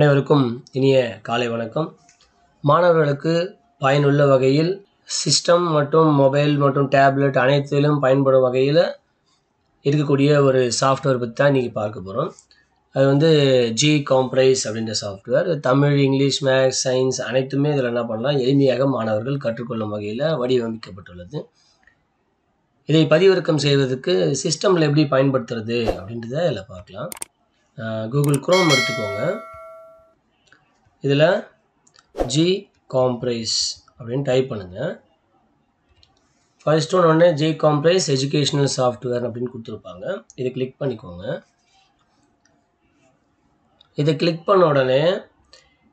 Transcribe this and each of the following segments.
அனைவருக்கும் இனிய காலை வணக்கம். மாணவர்களுக்கு பயனுள்ள வகையில் சிஸ்டம் மற்றும் மொபைல் மற்றும் டேப்லெட் அனைத்திலும் பயன்படும் வகையில் இருக்கக்கூடிய ஒரு சாஃப்ட்வேர் பற்றி தான் இன்றைக்கி பார்க்க போகிறோம். அது வந்து Gcomprise அப்படின்ற software. Tamil, English, maths, science அனைத்துமே இதில் என்ன பண்ணலாம், எளிமையாக மாணவர்கள் கற்றுக்கொள்ளும் வகையில் வடிவமைக்கப்பட்டுள்ளது. இதை பதிவிறக்கம் செய்வதற்கு சிஸ்டமில் எப்படி பயன்படுத்துறது அப்படின்றத இதில் பார்க்கலாம். கூகுள் குரோம் எடுத்துக்கோங்க. இதில் Gcomprise அப்படின்னு டைப் பண்ணுங்கள். ஃபர்ஸ்ட் ஒன்று Gcomprise எஜுகேஷ்னல் சாஃப்ட்வேர் அப்படின்னு கொடுத்துருப்பாங்க. இதை கிளிக் பண்ணிக்கோங்க. இதை கிளிக் பண்ண உடனே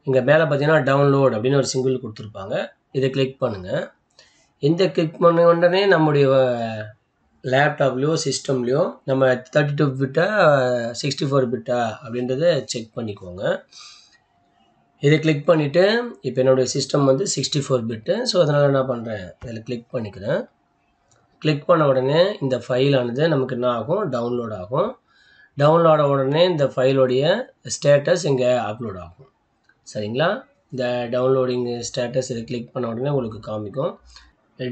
இங்கே மேலே பார்த்தீங்கன்னா டவுன்லோட் அப்படின்னு ஒரு சிங்கிள் கொடுத்துருப்பாங்க. இதை கிளிக் பண்ணுங்கள். இந்த கிளிக் பண்ண உடனே நம்முடைய லேப்டாப்லேயோ சிஸ்டம்லேயோ நம்ம 32 பிட்டா 64 பிட்டா அப்படின்றத செக் பண்ணிக்கோங்க. இதை கிளிக் பண்ணிவிட்டு இப்போ என்னுடைய சிஸ்டம் வந்து 64 பிட்டு. ஸோ அதனால் என்ன பண்ணுறேன், இதில் கிளிக் பண்ணிக்கிறேன். கிளிக் பண்ண உடனே இந்த ஃபைலானது நமக்கு என்ன ஆகும், டவுன்லோட் ஆகும். டவுன்லோட் ஆன உடனே இந்த ஃபைலோடைய ஸ்டேட்டஸ் இங்கே அப்லோட் ஆகும். சரிங்களா? இந்த டவுன்லோடிங் ஸ்டேட்டஸ் இதை கிளிக் பண்ண உடனே உங்களுக்கு காமிக்கும்.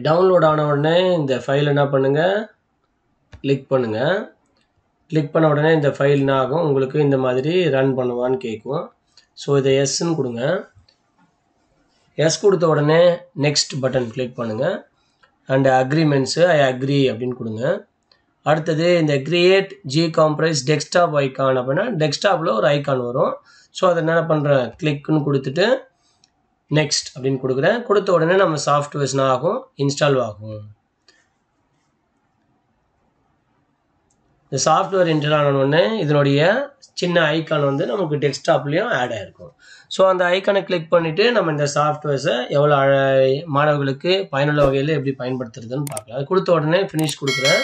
டவுன்லோட் ஆன உடனே இந்த ஃபைல் என்ன பண்ணுங்கள், கிளிக் பண்ணுங்கள். கிளிக் பண்ண உடனே இந்த ஃபைல் என்ன ஆகும், உங்களுக்கு இந்த மாதிரி ரன் பண்ணுவான்னு கேட்கும். ஸோ இதை எஸ்ன்னு கொடுங்க. எஸ் கொடுத்த உடனே நெக்ஸ்ட் பட்டன் கிளிக் பண்ணுங்கள். அண்ட் அக்ரிமெண்ட்ஸு ஐ அக்ரி அப்படின்னு கொடுங்க. அடுத்தது இந்த கிரியேட் Gcomprise டெஸ்க்டாப் ஐக்கான் அப்படின்னா டெஸ்க்டாப்பில் ஒரு ஐக்கான் வரும். ஸோ அதை என்ன பண்ணுறேன், கிளிக்குன்னு கொடுத்துட்டு நெக்ஸ்ட் அப்படின்னு கொடுக்குறேன். கொடுத்த உடனே நம்ம சாஃப்ட்வேர்ஸ் என்ன ஆகும், இன்ஸ்டால் ஆகும். இந்த சாஃப்ட்வேர் இன்ஸ்டால் ஆன உடனே இதனுடைய சின்ன ஐக்கான் வந்து நமக்கு டெஸ்க்டாப்லேயும் ஆட் ஆகிருக்கும். ஸோ அந்த ஐக்கானை கிளிக் பண்ணிவிட்டு நம்ம இந்த சாஃப்ட்வேர்ஸை எவ்வளோ மாணவர்களுக்கு பயனுள்ள வகையில் எப்படி பயன்படுத்துறதுன்னு பார்க்கலாம். அது கொடுத்த உடனே ஃபினிஷ் கொடுக்குறேன்.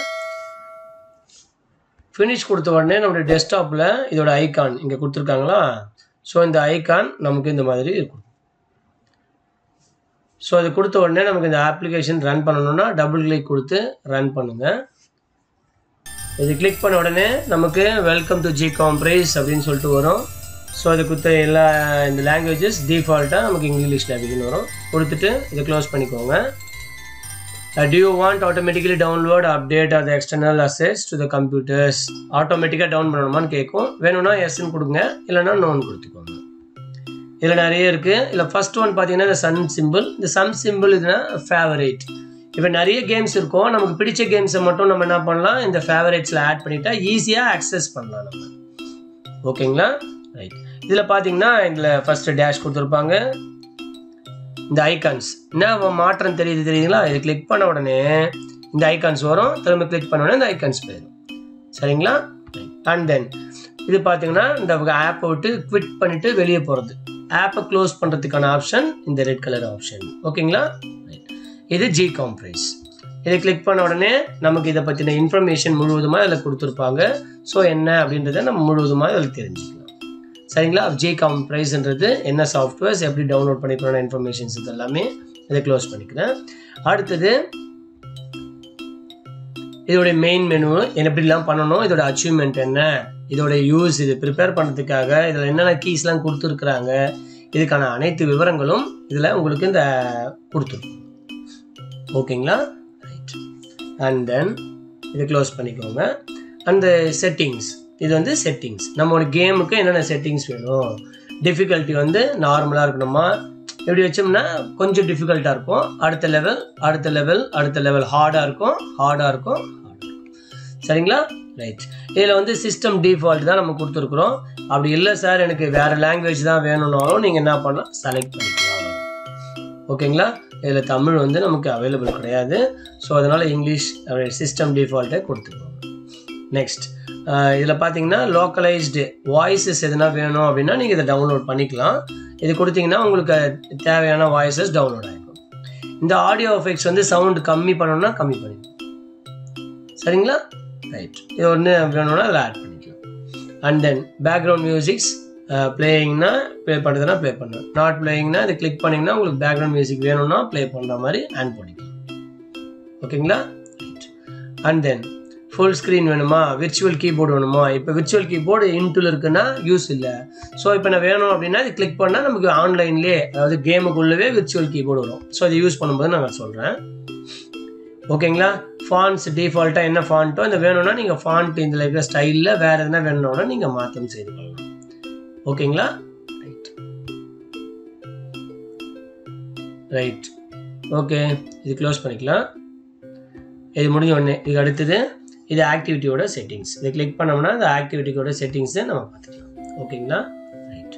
ஃபினிஷ் கொடுத்த உடனே நம்மளுடைய டெஸ்க்டாப்பில் இதோட ஐக்கான் இங்கே கொடுத்துருக்காங்களா, ஸோ இந்த ஐக்கான் நமக்கு இந்த மாதிரி இருக்கும். ஸோ அது கொடுத்த உடனே நமக்கு இந்த அப்ளிகேஷன் ரன் பண்ணணும்னா டபுள் கிளிக் கொடுத்து ரன் பண்ணுங்கள். இது கிளிக் பண்ண உடனே நமக்கு வெல்கம் டு Gcomprise அப்படின்னு சொல்லிட்டு வரும். ஸோ அது கொடுத்த எல்லா இந்த லாங்குவேஜஸ் டிஃபால்ட்டாக நமக்கு இங்கிலீஷில் அப்படின்னு வரும். கொடுத்துட்டு இதை க்ளோஸ் பண்ணிக்கோங்க. Do you want automatically download, update or the external access to the computers? ஆட்டோமேட்டிக்காக டவுன் பண்ணணுமான்னு கேட்கும். வேணும்னா எஸ்ன்னு கொடுங்க, இல்லைனா நோன்னு கொடுத்துக்கோங்க. இதில் நிறைய இருக்குது. இல்லை ஃபர்ஸ்ட் ஒன் பார்த்தீங்கன்னா இந்த சன் சிம்பிள். இந்த சன் சிம்பிள் இதுனா ஃபேவரேட். இப்போ நிறைய கேம்ஸ் இருக்கும், நமக்கு பிடிச்ச கேம்ஸை மட்டும் நம்ம என்ன பண்ணலாம், இந்த ஃபேவரேட்ஸில் ஆட் பண்ணிட்டா ஈஸியாக ஆக்சஸ் பண்ணலாம் நம்ம. ஓகேங்களா? ரைட். இதில் பார்த்தீங்கன்னா இதில் ஃபஸ்ட்டு டேஷ் கொடுத்துருப்பாங்க. இந்த ஐக்கான்ஸ் என்ன மாற்றம் தெரியுதுங்களா? இது கிளிக் பண்ண உடனே இந்த ஐக்கான்ஸ் வரும். திரும்ப கிளிக் பண்ண உடனே இந்த ஐக்கான்ஸ் போயிடும். சரிங்களா? அண்ட் தென் இது பார்த்தீங்கன்னா இந்த ஆப்பை விட்டு குவிட் பண்ணிவிட்டு வெளியே போகிறது. ஆப்பை க்ளோஸ் பண்ணுறதுக்கான ஆப்ஷன் இந்த ரெட் கலர் ஆப்ஷன். ஓகேங்களா? இது Gcomprise. இதை கிளிக் பண்ண உடனே நமக்கு இதை பற்றின இன்ஃபர்மேஷன் முழுவதுமாக இதில் கொடுத்துருப்பாங்க. ஸோ என்ன அப்படின்றத நம்ம முழுவதுமாக இதில் தெரிஞ்சுக்கலாம். சரிங்களா? Gcompriseன்றது என்ன சாஃப்ட்வேர்ஸ், எப்படி டவுன்லோட் பண்ணிக்கிறோம் இன்ஃபர்மேஷன்ஸ் இது எல்லாமே. இதை க்ளோஸ் பண்ணிக்கிறேன். அடுத்தது இதோடைய மெயின் மெனு எப்படிலாம் பண்ணணும், இதோட அச்சீவ்மெண்ட் என்ன, இதோட யூஸ், இது ப்ரிப்பேர் பண்ணுறதுக்காக இதில் என்னென்ன கீஸ்லாம் கொடுத்துருக்குறாங்க, இதுக்கான அனைத்து விவரங்களும் இதில் உங்களுக்கு இந்த கொடுத்துருக்கும். ஓகேங்களா? ரைட். அண்ட் தென் இதை க்ளோஸ் பண்ணிக்கோங்க. அந்த செட்டிங்ஸ், இது வந்து செட்டிங்ஸ், நம்மளோட கேமுக்கு என்னென்ன செட்டிங்ஸ் வேணும். டிஃபிகல்ட்டி வந்து நார்மலாக இருக்கணுமா, எப்படி வச்சோம்னா கொஞ்சம் டிஃபிகல்ட்டாக இருக்கும், அடுத்த லெவல் அடுத்த லெவல் அடுத்த லெவல் ஹார்டாக இருக்கும் ஹார்டாக இருக்கும் ஹார்டாக இருக்கும். சரிங்களா? ரைட். இதில் வந்து சிஸ்டம் டிஃபால்ட் தான் நம்ம கொடுத்துருக்குறோம். அப்படி இல்லை சார் எனக்கு வேறு லாங்குவேஜ் தான் வேணும்னாலும் நீங்கள் என்ன பண்ணலாம், செலக்ட் பண்ணிக்கலாம். ஓகேங்களா? இதில் தமிழ் வந்து நமக்கு அவைலபிள் கிடையாது. ஸோ அதனால் இங்கிலீஷ் சிஸ்டம் டிஃபால்ட்டை கொடுத்துருக்கோம். நெக்ஸ்ட் இதில் பார்த்தீங்கன்னா லோக்கலைஸ்டு வாய்ஸஸ் எதுனா வேணும் அப்படின்னா நீங்கள் இதை டவுன்லோட் பண்ணிக்கலாம். இது கொடுத்தீங்கன்னா உங்களுக்கு தேவையான வாய்ஸஸ் டவுன்லோட் ஆகிடும். இந்த ஆடியோ எஃபெக்ட்ஸ் வந்து சவுண்டு கம்மி பண்ணணும்னா கம்மி பண்ணிக்கலாம். சரிங்களா? ரைட். இது ஒன்று வேணும்னா அதில் ஆட் பண்ணிக்கலாம். அண்ட் தென் பேக்ரவுண்ட் மியூசிக்ஸ் பிளேயிங்னா ப்ளே பண்ணுறதுனா ப்ளே பண்ணலாம், நாட் பிளேயிங்னா இதை கிளிக் பண்ணிங்கன்னா உங்களுக்கு பேக்ரவுண்ட் மியூசிக் வேணும்னா ப்ளே பண்ணுற மாதிரி ஆன் பண்ணிக்கலாம். ஓகேங்களா? Right. And then full screen வேணுமா, விர்ச்சுவல் கீபோர்டு வேணுமா? இப்போ விர்ச்சுவல் கீபோர்டு இன்டூல் இருக்குன்னா யூஸ் இல்லை. ஸோ இப்போ நான் வேணும் அப்படின்னா இது கிளிக் பண்ணால் நமக்கு ஆன்லைன்லேயே, அதாவது கேமுக்குள்ளவே விர்ச்சுவல் கீபோர்டு வரும். ஸோ இது யூஸ் பண்ணும்போது நான் சொல்கிறேன். ஓகேங்களா? ஃபாண்ட்ஸ் டிஃபால்ட்டாக என்ன ஃபாண்ட்டோ இந்த வேணும்னா நீங்கள் ஃபாண்ட் இதில் இருக்கிற ஸ்டைலில் வேறு எதுனா வேணும்னா நீங்கள் மாற்றம் செய்து கொள்ளலாம். ஓகேங்களா? ரைட். ஓகே, இது க்ளோஸ் பண்ணிக்கலாம். இது முடிஞ்ச உடனே இதுக்கு அடுத்தது இது ஆக்டிவிட்டியோட செட்டிங்ஸ். இதை கிளிக் பண்ணோம்னா இந்த ஆக்டிவிட்டியோட செட்டிங்ஸை நம்ம பார்த்துக்கலாம். ஓகேங்களா? ரைட்.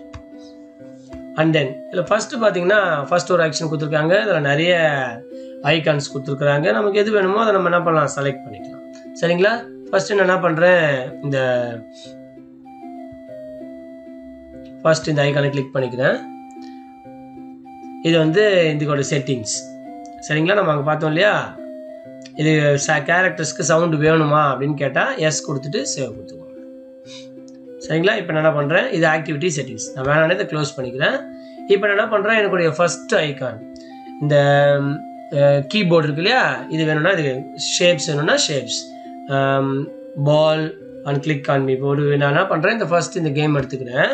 அண்ட் தென் இதில் ஃபஸ்ட்டு பார்த்தீங்கன்னா ஃபஸ்ட் ஒரு ஆக்ஷன் கொடுத்துருக்காங்க. இதில் நிறைய ஐகான்ஸ் கொடுத்துருக்குறாங்க. நமக்கு எது வேணுமோ அதை நம்ம என்ன பண்ணலாம், செலக்ட் பண்ணிக்கலாம். சரிங்களா? ஃபஸ்ட்டு நான் என்ன பண்ணுறேன், இந்த ஐகானை கிளிக் பண்ணிக்கிறேன். இது இதோட செட்டிங்ஸ். சரிங்களா? நம்ம அங்கே பார்த்தோம் இல்லையா, இது கேரக்டர்ஸ்க்கு சவுண்டு வேணுமா அப்படின்னு கேட்டால் எஸ் கொடுத்துட்டு சேவ் கொடுத்துக்கோங்க. சரிங்களா? இப்போ நான் என்ன பண்ணுறேன், இது ஆக்டிவிட்டி செட்டிங்ஸ். நான் வேணானே இதை க்ளோஸ் பண்ணிக்கிறேன். இப்போ நான் என்ன பண்ணுறேன், எனக்குடைய ஃபஸ்ட்டு ஐகான் இந்த கீபோர்டு இருக்கு இல்லையா, இது வேணும்னா இது ஷேப்ஸ் வேணும்னா shapes, ball and click on me. இப்போ நான் என்ன பண்ணுறேன், இந்த ஃபஸ்ட் இந்த கேம் எடுத்துக்கிறேன்.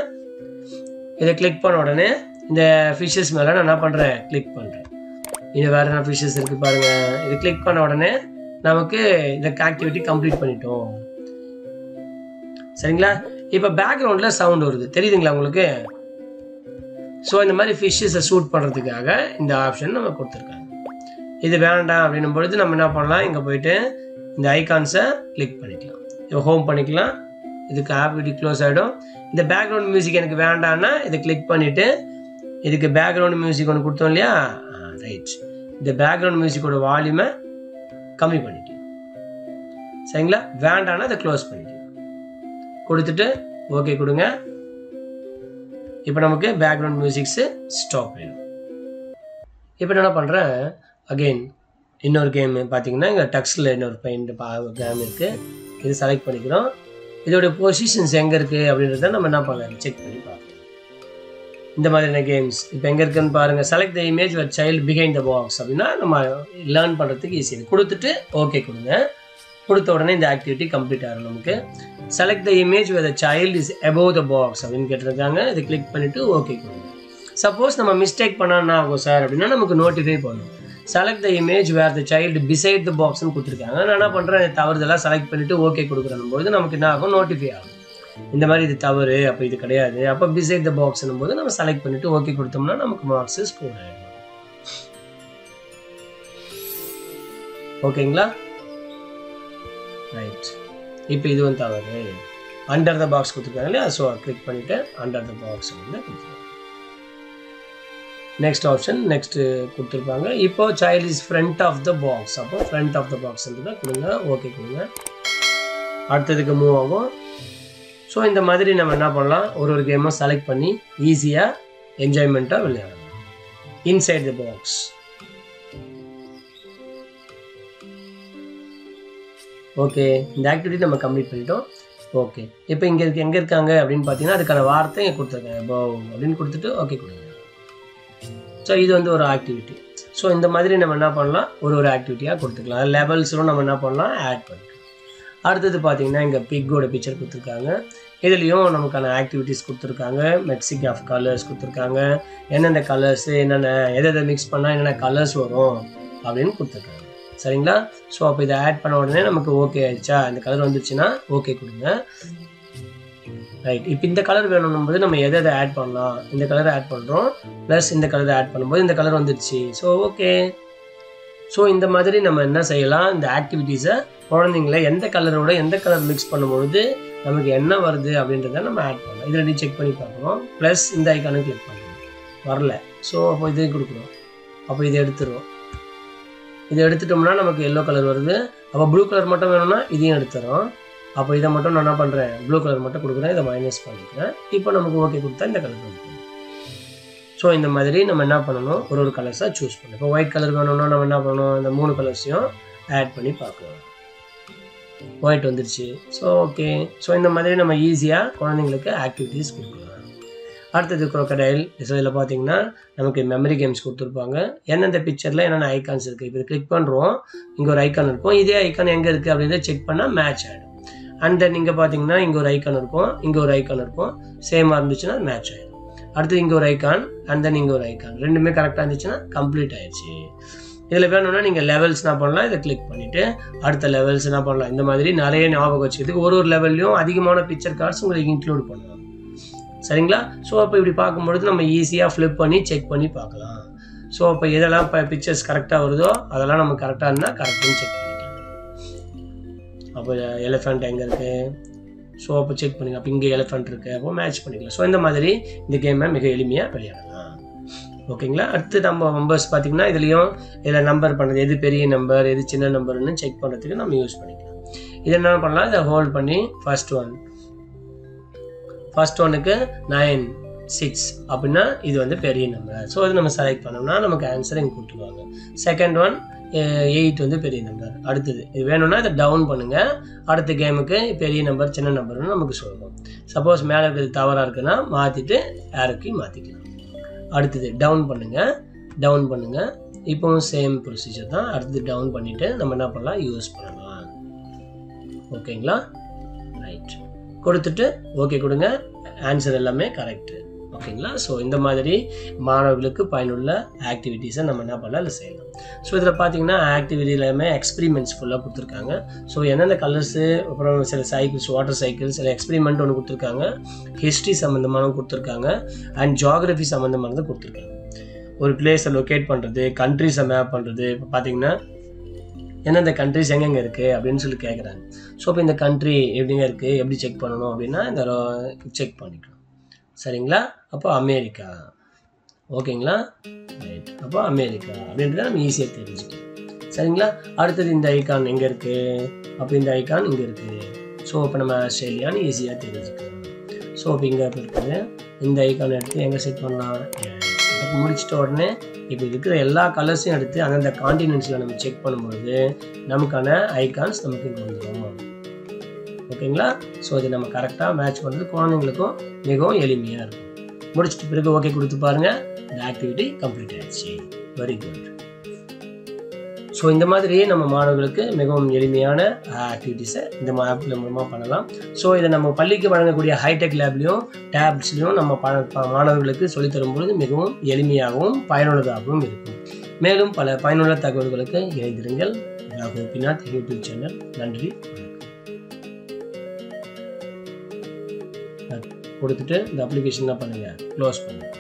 இதை கிளிக் பண்ண உடனே இந்த ஃபிஷஸ் மேலே நான் என்ன பண்ணுறேன், கிளிக் பண்ணுறேன். இது வேறு என்ன ஃபிஷஸ் இருக்குது பாருங்கள். இது கிளிக் பண்ண உடனே நமக்கு இந்த ஆக்டிவிட்டி கம்ப்ளீட் பண்ணிட்டோம். சரிங்களா? இப்போ பேக்ரவுண்டில் சவுண்ட் வருது, தெரியுதுங்களா உங்களுக்கு? ஸோ இந்த மாதிரி ஃபிஷ்ஷஸை ஷூட் பண்ணுறதுக்காக இந்த ஆப்ஷன் நம்ம கொடுத்துருக்காங்க. இது வேண்டாம் அப்படின்னும் பொழுது நம்ம என்ன பண்ணலாம், இங்கே போயிட்டு இந்த ஐகான்ஸை கிளிக் பண்ணிக்கலாம். இப்போ ஹோம் பண்ணிக்கலாம். இதுக்கு ஆக்டிவிட்டி க்ளோஸ் ஆகிடும். இந்த பேக்ரவுண்ட் மியூசிக் எனக்கு வேண்டான்னா இதை கிளிக் பண்ணிவிட்டு இதுக்கு பேக்ரவுண்ட் மியூசிக் ஒன்று கொடுத்தோம் இல்லையா, ரைட், இந்த பேக்ரவுண்ட் மியூசிக்கோட வால்யூமை கம்மி பண்ணிக்கலாம். சரிங்களா? வேண்டான்னா அதை க்ளோஸ் பண்ணிக்கலாம். கொடுத்துட்டு ஓகே கொடுங்க. இப்போ நமக்கு பேக்ரவுண்ட் மியூசிக்ஸு ஸ்டாப் ஆகிடும். இப்போ என்ன பண்ணுறேன், அகெயின் இன்னொரு கேம் பார்த்தீங்கன்னா இங்கே டக்ஸில் இன்னொரு கேம் இருக்குது. இது செலக்ட் பண்ணிக்கிறோம். இதோடைய பொசிஷன்ஸ் எங்கே இருக்குது அப்படின்றத நம்ம என்ன பண்ணலாம், செக் பண்ணி பார்க்கலாம். இந்த மாதிரியான கேம்ஸ் இப்போ எங்கே இருக்குன்னு பாருங்கள். Select the image with child behind the box அப்படின்னா நம்ம லேர்ன் பண்ணுறதுக்கு ஈஸி. கொடுத்துட்டு ஓகே கொடுங்க. கொடுத்த உடனே இந்த ஆக்டிவிட்டி கம்ப்ளீட் ஆகும். நமக்கு select the image with child is above the box அப்படின்னு கேட்டிருக்காங்க. இதை கிளிக் பண்ணிவிட்டு ஓகே கொடுங்க. சப்போஸ் நம்ம மிஸ்டேக் பண்ணால் ஆகும் சார் அப்படின்னா நமக்கு நோட்டிஃபை பண்ணும். Select the image where the child beside the பாக்ஸ்னு கொடுத்துருக்காங்க. நான் என்ன பண்ணுறேன், தவறுதெல்லாம் செலக்ட் பண்ணிவிட்டு ஓகே கொடுக்குறேன் போது நமக்கு என்ன ஆகும், நோட்டிஃபை ஆகும். இந்த மாதிரி இது தவறு, அப்போ இது கிடையாது, அப்போ பிசைட் த பாக்ஸ்னும் போது நம்ம செலக்ட் பண்ணிவிட்டு ஓகே கொடுத்தோம்னா நமக்கு மார்க்ஸ் ஸ்கோர் ஆகிடும். ஓகேங்களா? ரைட். இப்போ இது தவறு, அண்டர் த பாக்ஸ் கொடுத்துருக்காங்க இல்லையா, ஸோ கிளிக் பண்ணிவிட்டு அண்டர் த பாக்ஸ் கொடுத்துருக்காங்க. நெக்ஸ்ட் ஆப்ஷன் நெக்ஸ்ட்டு கொடுத்துருப்பாங்க. இப்போ child is front of the box, அப்போ ஃப்ரண்ட் ஆஃப் த பாக்ஸ்ன்றதை கொடுங்க, ஓகே கொடுங்க. அடுத்ததுக்கு மூவ் ஆகும். ஸோ இந்த மாதிரி நம்ம என்ன பண்ணலாம், ஒரு கேமை செலக்ட் பண்ணி ஈஸியாக என்ஜாய்மெண்ட்டாக விளையாடலாம். Inside the box. ஓகே, இந்த ஆக்டிவிட்டி நம்ம கம்ப்ளீட் பண்ணிட்டோம். ஓகே, இப்போ இங்கே எங்கே இருக்காங்க அப்படின்னு பார்த்தீங்கன்னா அதுக்கான வார்த்தை இங்கே கொடுத்துருக்காங்க, அபவ் அப்படின்னு கொடுத்துட்டு ஓகே கொடுங்க. ஸோ இது ஒரு ஆக்டிவிட்டி. ஸோ இந்த மாதிரி நம்ம என்ன பண்ணலாம், ஒரு ஆக்டிவிட்டியாக கொடுத்துக்கலாம். லெவல்ஸும் நம்ம என்ன பண்ணலாம், ஆட் பண்ணிக்கலாம். அடுத்தது பார்த்தீங்கன்னா இங்கே பிக்கோட பிக்சர் கொடுத்துருக்காங்க. இதுலேயும் நமக்கான ஆக்டிவிட்டீஸ் கொடுத்துருக்காங்க. மிக்சிங் ஆஃப் கலர்ஸ் கொடுத்துருக்காங்க. எந்தெந்த கலர்ஸு என்னென்ன எதை மிக்ஸ் பண்ணால் என்னென்ன கலர்ஸ் வரும் அப்படின்னு கொடுத்துருக்காங்க. சரிங்களா? ஸோ அப்போ இதை ஆட் பண்ண உடனே நமக்கு ஓகே ஆயிடுச்சா, இந்த கலர் வந்துருச்சுன்னா ஓகே கொடுங்க. ரைட். இப்போ இந்த கலர் வேணும் போது நம்ம எதை ஆட் பண்ணலாம், இந்த கலரை ஆட் பண்ணுறோம், ப்ளஸ் இந்த கலரை ஆட் பண்ணும்போது இந்த கலர் வந்துடுச்சு. So okay. ஸோ இந்த மாதிரி நம்ம என்ன செய்யலாம், இந்த ஆக்டிவிட்டீஸை குழந்தைங்கள எந்த கலரோட எந்த கலர் மிக்ஸ் பண்ணும்பொழுது நமக்கு என்ன வருது அப்படின்றத நம்ம ஆட் பண்ணலாம். இதில் நீ செக் பண்ணி பார்க்குறோம். ப்ளஸ் இந்த ஐக்கானும் கிளிக் பண்ணுறோம், வரல. ஸோ அப்போ இதையும் கொடுக்குறோம். அப்போ இதை எடுத்துருவோம். இதை எடுத்துட்டோம்னா நமக்கு எல்லோ கலர் வருது. அப்போ ப்ளூ கலர் மட்டும் வேணும்னா இதையும் எடுத்துறோம். அப்போ இதை மட்டும் நான் என்ன பண்ணுறேன், ப்ளூ கலர் மட்டும் கொடுக்குறேன், இதை மைனஸ் பண்ணிக்கிறேன். இப்போ நமக்கு ஓகே கொடுத்தா இந்த கலர் கொடுக்கணும். ஸோ இந்த மாதிரி நம்ம என்ன பண்ணணும், ஒரு கலர்ஸாக சூஸ் பண்ணணும். இப்போ ஒயிட் கலர் வேணும்னா நம்ம என்ன பண்ணணும், இந்த 3 கலர்ஸையும் ஆட் பண்ணி பார்க்கலாம். ஒயிட் வந்துருச்சு. So okay. ஸோ இந்த மாதிரி நம்ம ஈஸியாக குழந்தைங்களுக்கு ஆக்டிவிட்டீஸ் கொடுக்கலாம். அடுத்தது crocodile. ஸோ இதில் பார்த்தீங்கன்னா நமக்கு மெமரி கேம்ஸ் கொடுத்துருப்பாங்க. எந்தெந்த பிக்சரில் என்னென்ன ஐக்கான்ஸ் இருக்குது. இப்போ கிளிக் பண்ணுறோம், இங்கே ஒரு ஐக்கான் இருக்கும். இதே ஐக்கான் எங்கே இருக்குது அப்படின்றத செக் பண்ணால் மேட்ச் ஆகிடும். அண்ட் தென் இங்கே பார்த்தீங்கன்னா இங்கே ஒரு ஐக்கான் இருக்கும், இங்கே ஒரு ஐக்கான் இருக்கும். சேமாக இருந்துச்சுன்னா மேட்ச் ஆகிடும். அடுத்து இங்கே ஒரு ஐக்கான் அண்ட் தென் இங்கே ஒரு ஐக்கான், ரெண்டுமே கரெக்டாக இருந்துச்சுன்னா கம்ப்ளீட் ஆயிடுச்சு. இதில் வேணும்னா நீங்கள் லெவல்ஸ் என்ன பண்ணலாம், இதை கிளிக் பண்ணிவிட்டு அடுத்த லெவல்ஸ் என்ன பண்ணலாம். இந்த மாதிரி நிறைய ஞாபகம் வச்சுக்கிறதுக்கு ஒரு லெவல்லையும் அதிகமான பிக்சர் கார்ட்ஸ் உங்களுக்கு இன்க்ளூட் பண்ணலாம். சரிங்களா? ஸோ அப்போ இப்படி பார்க்கும்பொழுது நம்ம ஈஸியாக ஃப்ளிப் பண்ணி செக் பண்ணி பார்க்கலாம். ஸோ அப்போ எதெல்லாம் இப்போ பிக்சர்ஸ் கரெக்டாக வருதோ அதெல்லாம் நம்ம கரெக்டாக இருந்தால் கரெக்டுன்னு செக் பண்ணிக்கலாம். அப்போ எலிஃபண்ட் எங்கே இருக்குது, ஸோ அப்போ செக் பண்ணிக்கலாம். அப்போ இங்கே எலிஃபண்ட் இருக்குது, அப்போ மேட்ச் பண்ணிக்கலாம். ஸோ இந்த மாதிரி இந்த கேமை மிக எளிமையாக விளையாடலாம். ஓகேங்களா? அடுத்து நம்ம நம்பர்ஸ் பார்த்திங்கன்னா இதுலேயும் இதில் நம்பர் பண்ணுறது, எது பெரிய நம்பர் எது சின்ன நம்பர்னு செக் பண்ணுறதுக்கு நம்ம யூஸ் பண்ணிக்கலாம். இது என்ன பண்ணலாம், இதை ஹோல்ட் பண்ணி ஃபர்ஸ்ட் ஒன்னுக்கு 9 6 அப்படின்னா இது வந்து பெரிய நம்பர். ஸோ அது நம்ம செலக்ட் பண்ணோம்னா நமக்கு ஆன்சர் இங்கே கொடுத்துருவாங்க. செகண்ட் ஒன் 8 வந்து பெரிய நம்பர். அடுத்தது இது வேணும்னா இதை டவுன் பண்ணுங்கள். அடுத்த கேமுக்கு பெரிய நம்பர் சின்ன நம்பர்னு நமக்கு சொல்லணும். சப்போஸ் மேலே இருக்கிறது தவறாக இருக்குன்னா மாற்றிட்டு ஏரோக்கி மாற்றிக்கலாம். அடுத்தது டவுன் பண்ணுங்கள். இப்போவும் சேம் ப்ரொசீஜர் தான். அடுத்தது டவுன் பண்ணிவிட்டு நம்ம என்ன பண்ணலாம், யூஸ் பண்ணலாம். ஓகேங்களா? ரைட் கொடுத்துட்டு ஓகே கொடுங்க. ஆன்சர் எல்லாமே கரெக்டு. ஓகேங்களா? ஸோ இந்த மாதிரி மாணவர்களுக்கு பயனுள்ள ஆக்டிவிட்டீஸை நம்ம என்ன பண்ணலாம், இல்லை செய்யலாம். ஸோ இதில் பார்த்தீங்கன்னா ஆக்டிவிட்டி எல்லாமே எக்ஸ்பிரிமெண்ட்ஸ் ஃபுல்லாக கொடுத்துருக்காங்க. ஸோ எந்தெந்த கலர்ஸு, அப்புறம் சில சைக்கிள்ஸ், வாட்டர் சைக்கிள்ஸ், சில எக்ஸ்பிரிமெண்ட் ஒன்று கொடுத்துருக்காங்க, ஹிஸ்ட்ரி சம்மந்தமானது கொடுத்துருக்காங்க, அண்ட் ஜியாகிரஃபி சம்மந்தமானது கொடுத்துருக்காங்க. ஒரு பிளேஸை லொக்கேட் பண்ணுறது, கண்ட்ரிஸை மேப் பண்ணுறது. இப்போ பார்த்தீங்கன்னா எந்தெந்த கண்ட்ரிஸ் எங்கெங்கே இருக்குது அப்படின்னு சொல்லி கேட்குறாங்க. ஸோ இப்போ இந்த கண்ட்ரி எப்படிங்க இருக்குது, எப்படி செக் பண்ணணும் அப்படின்னா இந்த செக் பண்ணிக்கலாம். சரிங்களா? அப்போ அமெரிக்கா. ஓகேங்களா? ரைட். அப்போ அமெரிக்கா அப்படின்றத நம்ம ஈஸியாக தெரிஞ்சுக்கலாம். சரிங்களா? அடுத்தது இந்த ஐக்கான் எங்கே இருக்குது, அப்போ இந்த ஐக்கான் இங்கே இருக்குது. ஸோ இப்போ நம்ம ஆஸ்திரேலியான்னு ஈஸியாக தெரிஞ்சுக்கலாம். ஸோ இப்போ இங்கே இருக்குது, இந்த ஐக்கான் எடுத்து எங்கே செட் பண்ணலாம். அப்போ முடிச்சிட்ட உடனே இப்போ இருக்கிற எல்லா கலர்ஸையும் எடுத்து அந்தந்த காண்டினென்ட்ஸில் நம்ம செக் பண்ணும்போது நமக்கான ஐக்கான்ஸ் நமக்கு இங்கே வந்துடும். ஓகேங்களா? ஸோ இது நம்ம கரெக்டாக மேட்ச் பண்ணுறது குழந்தைங்களுக்கும் மிகவும் எளிமையாக இருக்கும். முடிச்சுட்டு பிறகு ஓகே கொடுத்து பாருங்கள், இந்த ஆக்டிவிட்டி கம்ப்ளீட் ஆகிடுச்சு. Very good. ஸோ இந்த மாதிரி நம்ம மாணவர்களுக்கு மிகவும் எளிமையான ஆக்டிவிட்டீஸை இந்த ஆப்பில் மூலமாக பண்ணலாம். ஸோ இதை நம்ம பள்ளிக்கு வழங்கக்கூடிய ஹைடெக் லேப்லேயும் டேப்ஸ்லையும் நம்ம மாணவர்களுக்கு சொல்லித்தரும்பொழுது மிகவும் எளிமையாகவும் பயனுள்ளதாகவும் இருக்கும். மேலும் பல பயனுள்ள தகவல்களுக்கு இணைந்திருங்கள். Gopinath YouTube channel. நன்றி, வணக்கம். கொடுத்துட்டு இந்த அப்ளிகேஷன் என்ன பண்ணுங்கள், க்ளோஸ் பண்ணுங்கள்.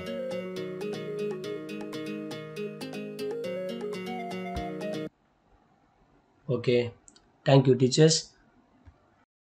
Okay, thank you teachers.